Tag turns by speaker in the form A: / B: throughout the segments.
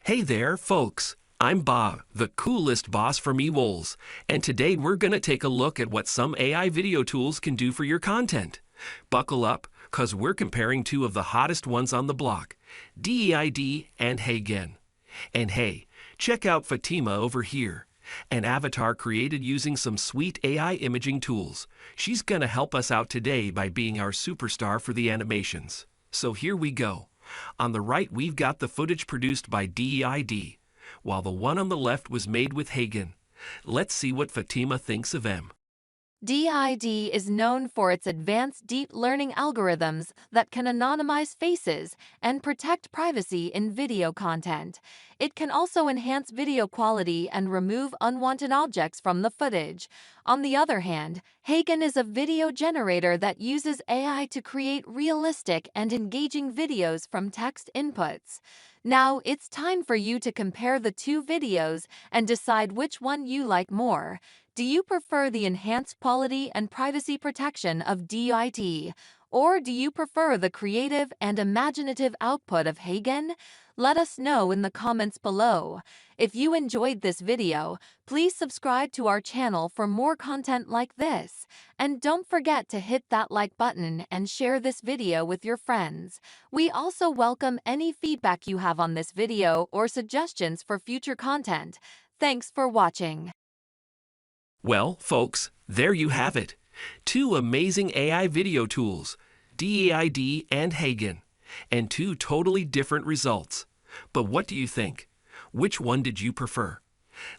A: Hey there, folks. I'm Bob, the coolest boss from eWols, and today we're going to take a look at what some AI video tools can do for your content. Buckle up, cause we're comparing two of the hottest ones on the block, DEID and HeyGen. And hey, check out Fatima over here, an avatar created using some sweet AI imaging tools. She's going to help us out today by being our superstar for the animations. So here we go. On the right, we've got the footage produced by DEID, while the one on the left was made with HeyGen. Let's see what Fatima thinks of them.
B: DID is known for its advanced deep learning algorithms that can anonymize faces and protect privacy in video content. It can also enhance video quality and remove unwanted objects from the footage. On the other hand, HeyGen is a video generator that uses AI to create realistic and engaging videos from text inputs. Now, it's time for you to compare the two videos and decide which one you like more. Do you prefer the enhanced quality and privacy protection of DID, or do you prefer the creative and imaginative output of HeyGen? Let us know in the comments below. If you enjoyed this video, please subscribe to our channel for more content like this. And don't forget to hit that like button and share this video with your friends. We also welcome any feedback you have on this video or suggestions for future content. Thanks for watching.
A: Well, folks, there you have it. Two amazing AI video tools, DEID and HeyGen, and two totally different results. But what do you think? Which one did you prefer?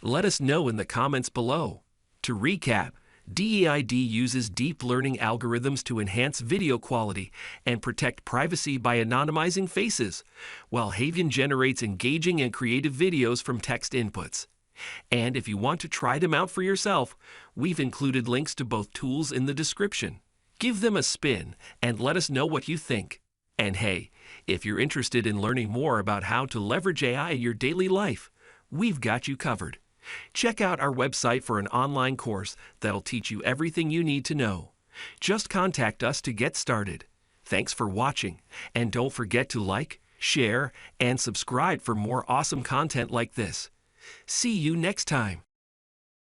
A: Let us know in the comments below. To recap, DEID uses deep learning algorithms to enhance video quality and protect privacy by anonymizing faces, while HeyGen generates engaging and creative videos from text inputs. And if you want to try them out for yourself, we've included links to both tools in the description. Give them a spin and let us know what you think. And hey, if you're interested in learning more about how to leverage AI in your daily life, we've got you covered. Check out our website for an online course that'll teach you everything you need to know. Just contact us to get started. Thanks for watching, and don't forget to like, share, and subscribe for more awesome content like this. See you next time.